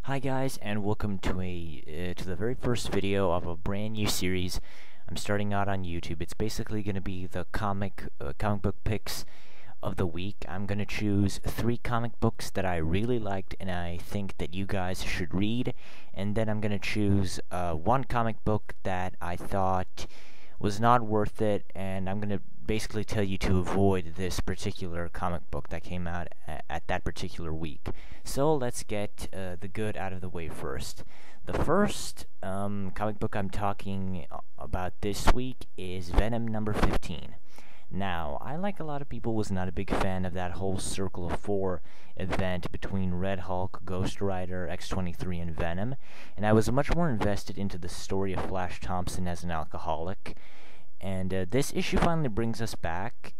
Hi guys, and welcome to the very first video of a brand new series I'm starting out on YouTube. It's basically going to be the comic book picks of the week. I'm going to choose 3 comic books that I really liked and I think that you guys should read, and then I'm going to choose 1 comic book that I thought was not worth it, and I'm going to basically tell you to avoid this particular comic book that came out at that particular week. So let's get the good out of the way first. The first comic book I'm talking about this week is Venom number 15. Now, I, like a lot of people, was not a big fan of that whole Circle of 4 event between Red Hulk, Ghost Rider, X-23, and Venom, and I was much more invested into the story of Flash Thompson as an alcoholic. And this issue finally brings us back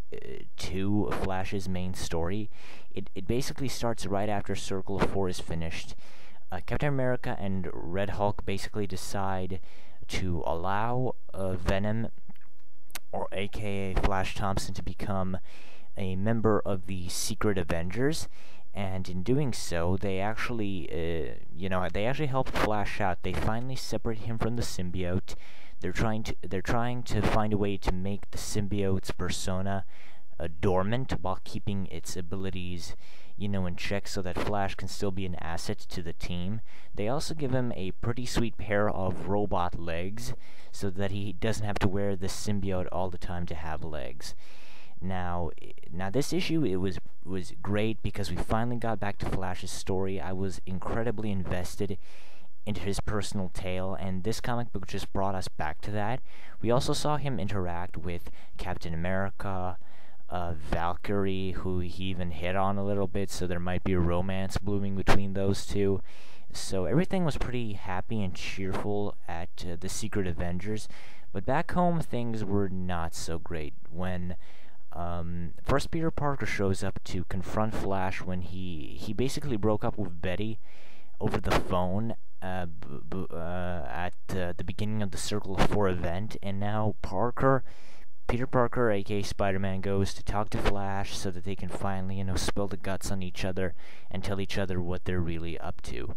to Flash's main story. It basically starts right after Circle of 4 is finished. Captain America and Red Hulk basically decide to allow Venom, or aka Flash Thompson, to become a member of the Secret Avengers, and in doing so, they actually help Flash out. They finally separate him from the symbiote. They're trying to find a way to make the symbiote's persona dormant while keeping its abilities, in check, so that Flash can still be an asset to the team. They also give him a pretty sweet pair of robot legs, so that he doesn't have to wear the symbiote all the time to have legs. Now this issue, it was great because we finally got back to Flash's story. I was incredibly invested into his personal tale, and this comic book just brought us back to that. We also saw him interact with Captain America, Valkyrie, who he even hit on a little bit, so there might be a romance blooming between those two. So everything was pretty happy and cheerful at the Secret Avengers, but back home things were not so great when first Peter Parker shows up to confront Flash when he basically broke up with Betty over the phone at the beginning of the Circle of 4 event, and now Peter Parker, aka Spider-Man, goes to talk to Flash so that they can finally, spill the guts on each other and tell each other what they're really up to.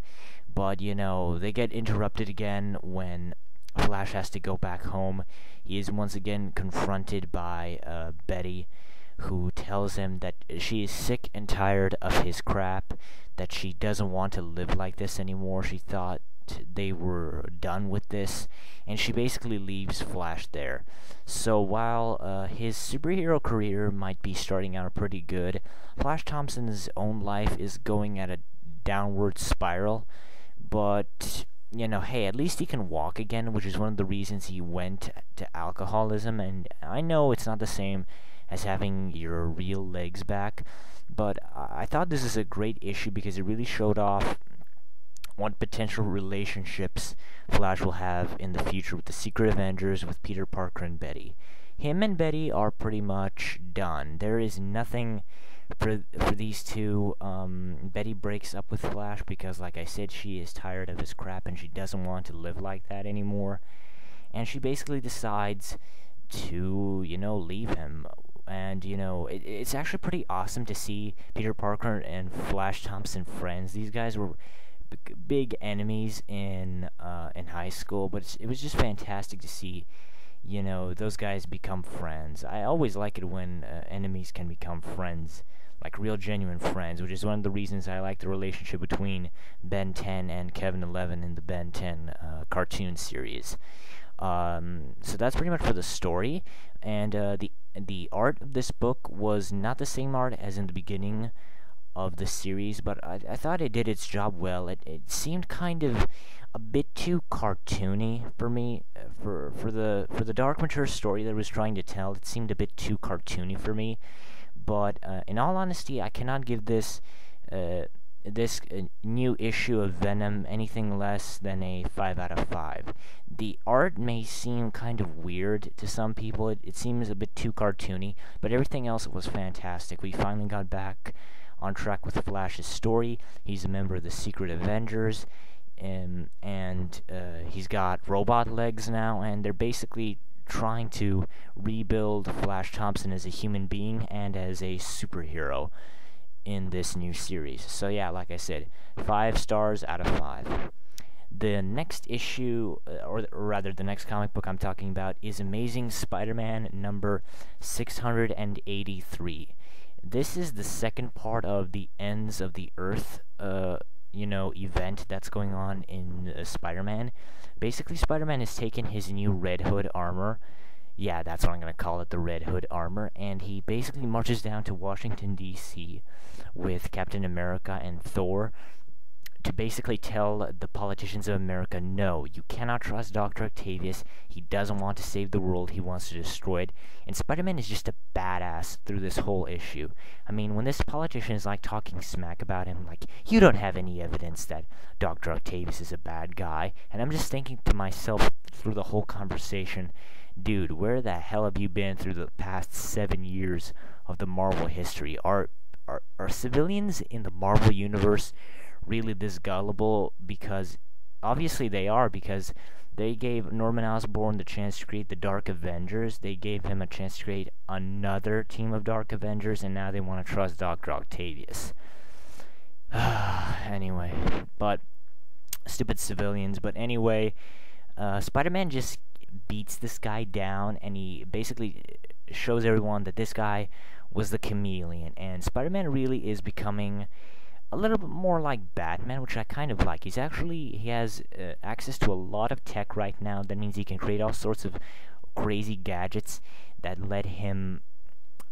But, they get interrupted again when Flash has to go back home. He is once again confronted by Betty, who tells him that she is sick and tired of his crap, that she doesn't want to live like this anymore. She thought they were done with this, and she basically leaves Flash there. So while his superhero career might be starting out pretty good, Flash Thompson's own life is going at a downward spiral. But hey, at least he can walk again, which is one of the reasons he went to alcoholism. And I know it's not the same as having your real legs back, but I thought this is a great issue because it really showed off what potential relationships Flash will have in the future with the Secret Avengers, with Peter Parker and Betty. Him and Betty are pretty much done. There is nothing for these two. Betty breaks up with Flash because, like I said, she is tired of his crap and she doesn't want to live like that anymore. And she basically decides to, leave him. And, it's actually pretty awesome to see Peter Parker and Flash Thompson friends. These guys were big enemies in high school, but it was just fantastic to see, those guys become friends. I always like it when enemies can become friends, like real genuine friends, which is one of the reasons I like the relationship between Ben 10 and Kevin 11 in the Ben 10 cartoon series. So that's pretty much for the story, and the art of this book was not the same art as in the beginning of the series, but I thought it did its job well. It seemed kind of a bit too cartoony for me. For the dark mature story that it was trying to tell, it seemed a bit too cartoony for me. But in all honesty, I cannot give this new issue of Venom anything less than a 5 out of 5. The art may seem kind of weird to some people. It seems a bit too cartoony, but everything else was fantastic. We finally got back on track with Flash's story. He's a member of the Secret Avengers, and he's got robot legs now, and they're basically trying to rebuild Flash Thompson as a human being and as a superhero. in this new series. So yeah, like I said, 5 stars out of 5. The next issue, or rather the next comic book I'm talking about, is Amazing Spider-Man number 683. This is the second part of the Ends of the Earth, event that's going on in Spider-Man. Basically, Spider-Man has taken his new Red Hood armor. Yeah, that's what I'm going to call it, the Red Hood armor. And he basically marches down to Washington, D.C. with Captain America and Thor to basically tell the politicians of America, no, you cannot trust Dr. Octavius. He doesn't want to save the world. He wants to destroy it. And Spider-Man is just a badass through this whole issue. I mean, when this politician is, like, talking smack about him, like, you don't have any evidence that Dr. Octavius is a bad guy. And I'm just thinking to myself through the whole conversation, dude, where the hell have you been through the past 7 years of the Marvel history? Are civilians in the Marvel universe really this gullible? Because obviously they are, because they gave Norman Osborn the chance to create the Dark Avengers. They gave him a chance to create another team of Dark Avengers, and now they want to trust Dr. Octavius. Anyway, but stupid civilians. But anyway, Spider-Man just beats this guy down, and he basically shows everyone that this guy was the chameleon, and Spider-Man really is becoming a little bit more like Batman, which I kind of like. He has access to a lot of tech right now. That means he can create all sorts of crazy gadgets that let him,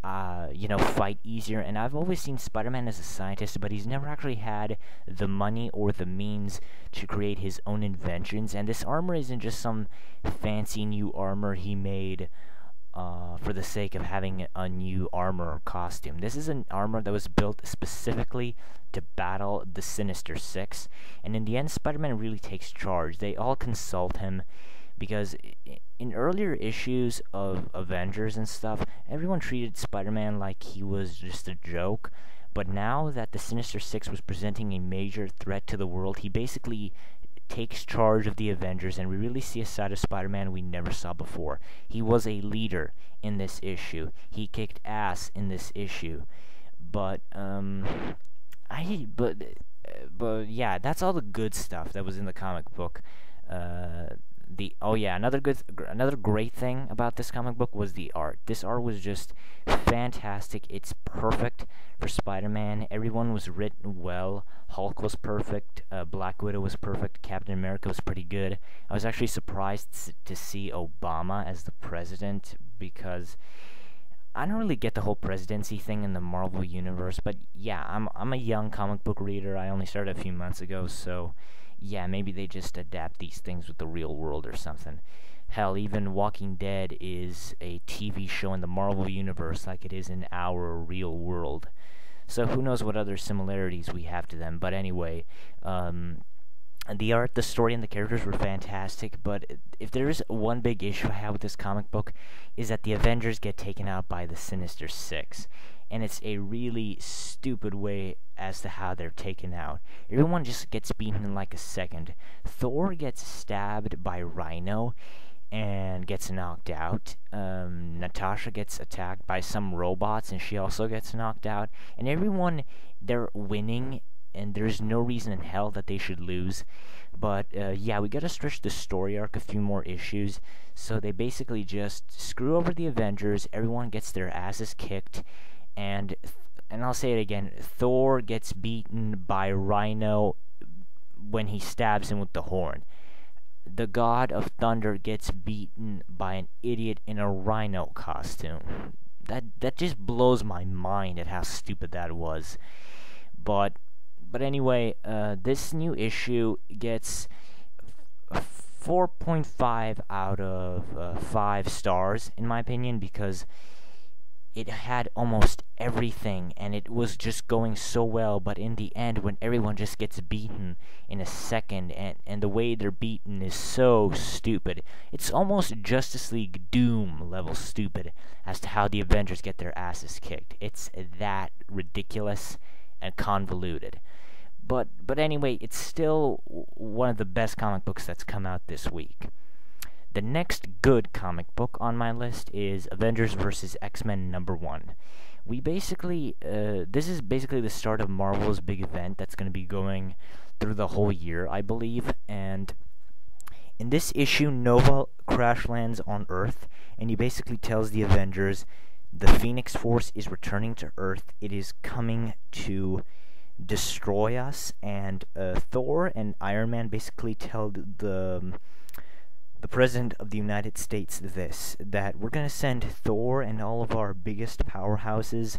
fight easier. And I've always seen Spider-Man as a scientist, but he's never actually had the money or the means to create his own inventions. And this armor isn't just some fancy new armor he made for the sake of having a new armor or costume. This is an armor that was built specifically to battle the Sinister Six, and in the end, Spider-Man really takes charge. They all consult him, because in earlier issues of Avengers and stuff, everyone treated Spider-Man like he was just a joke, but now that the Sinister Six was presenting a major threat to the world, he basically takes charge of the Avengers, and we really see a side of Spider-Man we never saw before. He was a leader in this issue. He kicked ass in this issue. But yeah, that's all the good stuff that was in the comic book. Another great thing about this comic book was the art. This art was just fantastic. It's perfect for Spider-Man. Everyone was written well. Hulk was perfect. Black Widow was perfect. Captain America was pretty good. I was actually surprised to see Obama as the president, because I don't really get the whole presidency thing in the Marvel universe. But yeah, I'm a young comic book reader. I only started a few months ago, so yeah, maybe they just adapt these things with the real world or something. Hell, even Walking Dead is a TV show in the Marvel universe like it is in our real world. So who knows what other similarities we have to them. But anyway, the art, the story, and the characters were fantastic. But if there is one big issue I have with this comic book, is that the Avengers get taken out by the Sinister Six. And it's a really stupid way as to how they're taken out. Everyone just gets beaten in like a second. Thor gets stabbed by Rhino and gets knocked out. Natasha gets attacked by some robots, and she also gets knocked out. And everyone, they're winning, and there's no reason in hell that they should lose. But yeah, we gotta stretch the story arc a few more issues. So they basically just screw over the Avengers. Everyone gets their asses kicked. And I'll say it again, Thor gets beaten by Rhino when he stabs him with the horn. The God of Thunder gets beaten by an idiot in a rhino costume. That just blows my mind at how stupid that was. But anyway, this new issue gets 4.5 out of 5 stars, in my opinion, because it had almost everything, and it was just going so well. But in the end, when everyone just gets beaten in a second, and the way they're beaten is so stupid, it's almost Justice League Doom level stupid as to how the Avengers get their asses kicked. It's that ridiculous and convoluted. But anyway, it's still one of the best comic books that's come out this week. The next good comic book on my list is Avengers Vs X-Men number 1. we basically, this is basically the start of Marvel's big event that's going to be going through the whole year, I believe, and in this issue, Nova crash lands on Earth, and he basically tells the Avengers the Phoenix Force is returning to Earth. It is coming to destroy us, and Thor and Iron Man basically tell the President of the United States this, that we're going to send Thor and all of our biggest powerhouses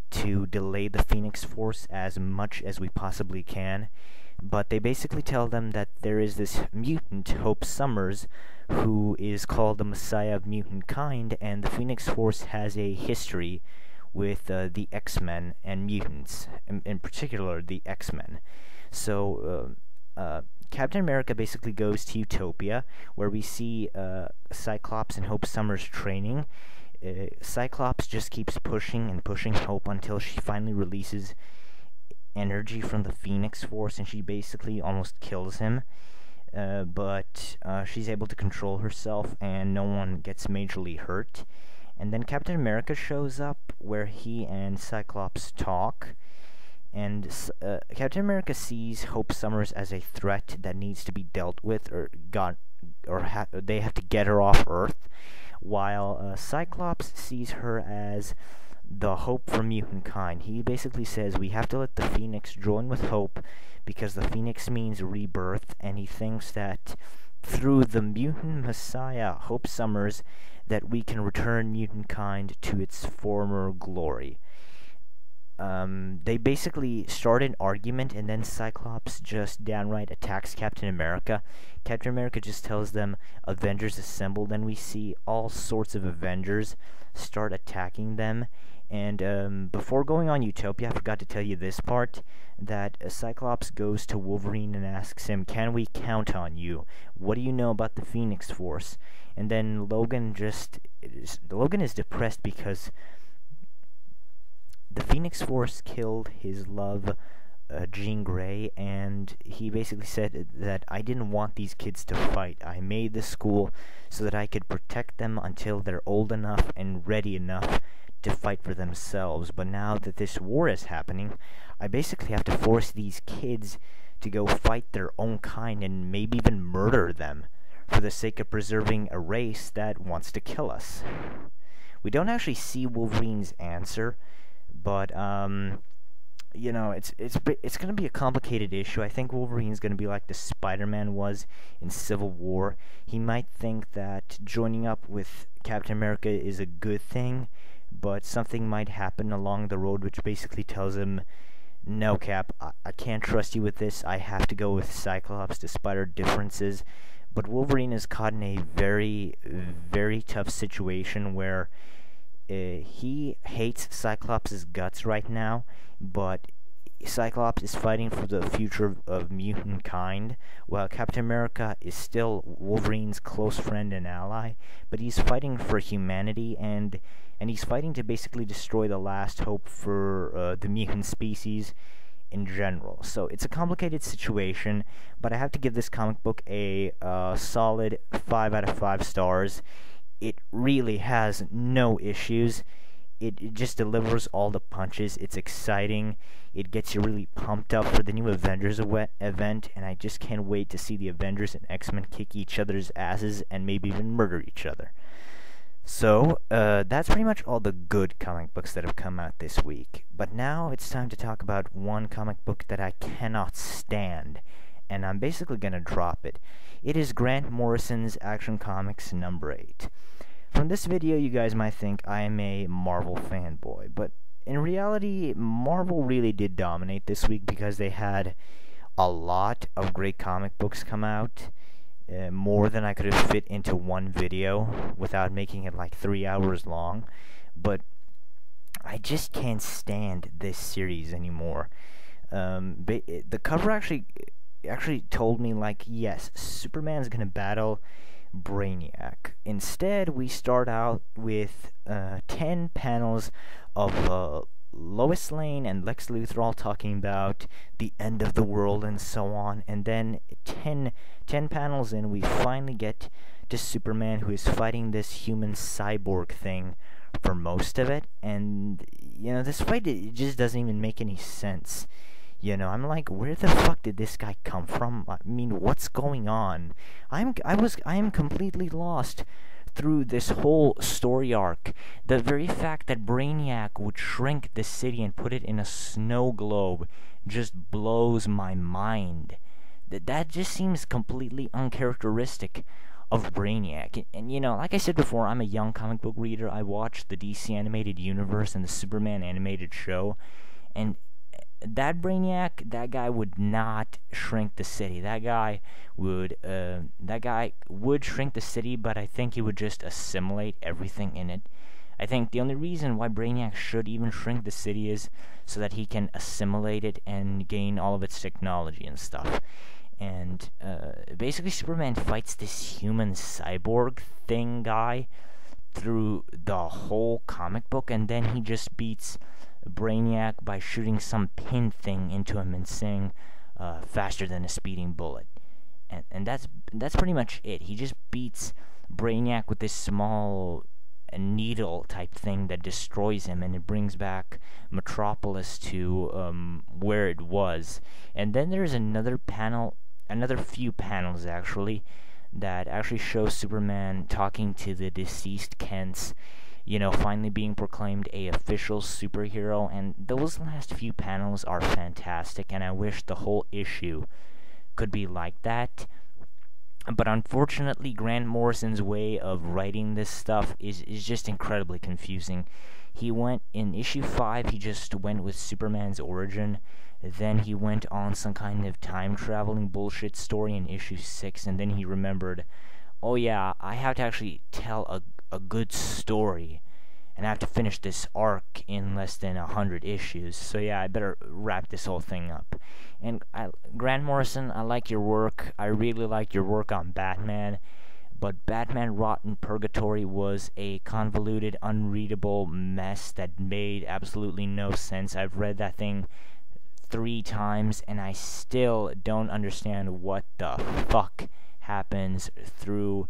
to delay the Phoenix Force as much as we possibly can. But they basically tell them that there is this mutant, Hope Summers, who is called the Messiah of mutant kind, and the Phoenix Force has a history with the X-Men and mutants, in particular the X-Men. So Captain America basically goes to Utopia, where we see Cyclops and Hope Summers training. Cyclops just keeps pushing and pushing Hope until she finally releases energy from the Phoenix Force, and she basically almost kills him. But she's able to control herself, and no one gets majorly hurt. And then Captain America shows up, where he and Cyclops talk. And Captain America sees Hope Summers as a threat that needs to be dealt with, they have to get her off Earth, while Cyclops sees her as the hope for mutant kind. He basically says we have to let the Phoenix join with Hope because the Phoenix means rebirth, and he thinks that through the mutant messiah, Hope Summers, that we can return mutant kind to its former glory. They basically start an argument, and then Cyclops just downright attacks Captain America. Captain America just tells them, Avengers assemble, then we see all sorts of Avengers start attacking them. And before going on Utopia, I forgot to tell you this part, that Cyclops goes to Wolverine and asks him, can we count on you? What do you know about the Phoenix Force? And then Logan is depressed because the Phoenix Force killed his love, Jean Grey, and he basically said that I didn't want these kids to fight. I made this school so that I could protect them until they're old enough and ready enough to fight for themselves. But now that this war is happening, I basically have to force these kids to go fight their own kind and maybe even murder them for the sake of preserving a race that wants to kill us. We don't actually see Wolverine's answer, but you know, it's gonna be a complicated issue. I think Wolverine's gonna be like the Spider-Man was in Civil War. He might think that joining up with Captain America is a good thing, but something might happen along the road which basically tells him, no, Cap, I can't trust you with this. I have to go with Cyclops despite our differences. But Wolverine is caught in a very, very tough situation where he hates Cyclops' guts right now, but Cyclops is fighting for the future of mutant kind, while Captain America is still Wolverine's close friend and ally, but he's fighting for humanity, and he's fighting to basically destroy the last hope for the mutant species in general. So it's a complicated situation, but I have to give this comic book a solid 5 out of 5 stars. It really has no issues. It just delivers all the punches. It's exciting. It gets you really pumped up for the new Avengers event, and I just can't wait to see the Avengers and X-Men kick each other's asses and maybe even murder each other. So, that's pretty much all the good comic books that have come out this week. But now it's time to talk about one comic book that I cannot stand, and I'm basically gonna drop it. It is Grant Morrison's Action Comics number 8. From this video, you guys might think I am a Marvel fanboy, but in reality, Marvel really did dominate this week because they had a lot of great comic books come out, more than I could have fit into one video without making it like 3 hours long. But I just can't stand this series anymore. The cover actually told me, like, yes, Superman's gonna battle Brainiac. Instead, we start out with 10 panels of Lois Lane and Lex Luthor all talking about the end of the world and so on, and then 10 panels in, we finally get to Superman, who is fighting this human cyborg thing for most of it, and this fight, it just doesn't even make any sense. I'm like, where the fuck did this guy come from? I mean, what's going on? I am completely lost through this whole story arc. The very fact that Brainiac would shrink the city and put it in a snow globe just blows my mind. That just seems completely uncharacteristic of Brainiac. And like I said before, I'm a young comic book reader. I watched the DC animated universe and the Superman animated show, and that Brainiac, that guy would not shrink the city. That guy would shrink the city, but I think he would just assimilate everything in it. I think the only reason why Brainiac should even shrink the city is so that he can assimilate it and gain all of its technology and stuff. And basically Superman fights this human cyborg thing guy through the whole comic book, and then he just beats Brainiac by shooting some pin thing into him and saying faster than a speeding bullet. And that's pretty much it. He just beats Brainiac with this small needle type thing that destroys him, and it brings back Metropolis to where it was. And then there's another few panels actually, that actually show Superman talking to the deceased Kents, finally being proclaimed a official superhero, and those last few panels are fantastic, and I wish the whole issue could be like that. But unfortunately, Grant Morrison's way of writing this stuff is just incredibly confusing. He went, in issue 5, he just went with Superman's origin. Then he went on some kind of time-traveling bullshit story in issue 6, and then he remembered, oh yeah, I have to actually tell a good story, and I have to finish this arc in less than 100 issues, so yeah, I better wrap this whole thing up. And Grant Morrison, I like your work. I really like your work on Batman, but Batman Rotten Purgatory was a convoluted, unreadable mess that made absolutely no sense. I've read that thing 3 times, and I still don't understand what the fuck happens through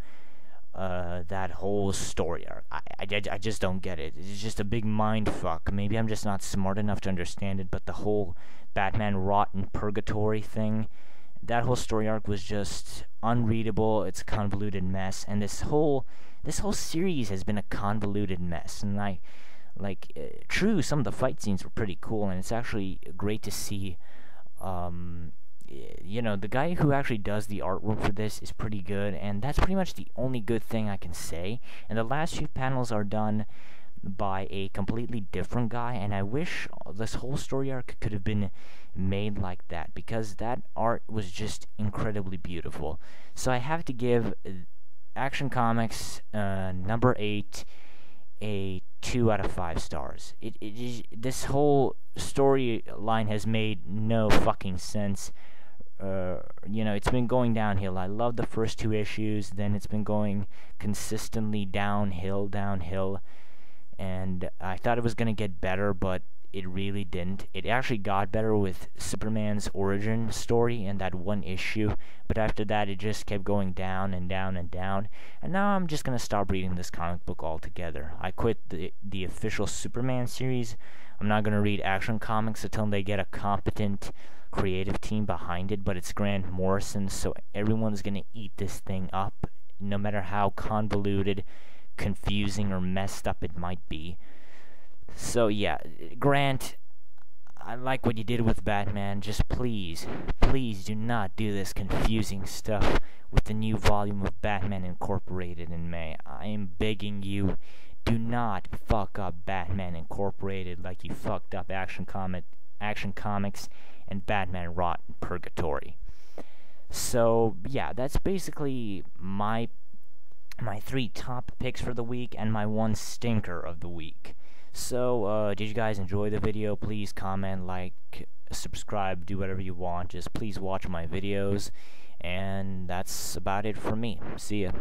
that whole story arc. I just don't get it. It's just a big mind fuck. Maybe I'm just not smart enough to understand it, but the whole Batman Rotten Purgatory thing, that whole story arc was just unreadable. It's a convoluted mess, and this whole series has been a convoluted mess. And true, some of the fight scenes were pretty cool, and it's actually great to see. The guy who actually does the artwork for this is pretty good, and that's pretty much the only good thing I can say. And the last few panels are done by a completely different guy, and I wish this whole story arc could have been made like that, because that art was just incredibly beautiful. So I have to give Action Comics number 8 a 2 out of 5 stars. This whole storyline has made no fucking sense. It's been going downhill. I love the first 2 issues, then it's been going consistently downhill, and I thought it was gonna get better, but it really didn't. It actually got better with Superman's origin story in that 1 issue, but after that it just kept going down and down and down, and now I'm just gonna stop reading this comic book altogether. I quit the official Superman series. I'm not gonna read Action Comics until they get a competent creative team behind it, but it's Grant Morrison, so everyone's gonna eat this thing up, no matter how convoluted, confusing, or messed up it might be. So yeah, Grant, I like what you did with Batman. Just please do not do this confusing stuff with the new volume of Batman Incorporated in May. I am begging you, do not fuck up Batman Incorporated like you fucked up Action Comics and Batman Rotten Purgatory. So yeah, that's basically my 3 top picks for the week and my 1 stinker of the week. So, did you guys enjoy the video? Please comment, like, subscribe, do whatever you want. Just please watch my videos, and that's about it for me. See ya.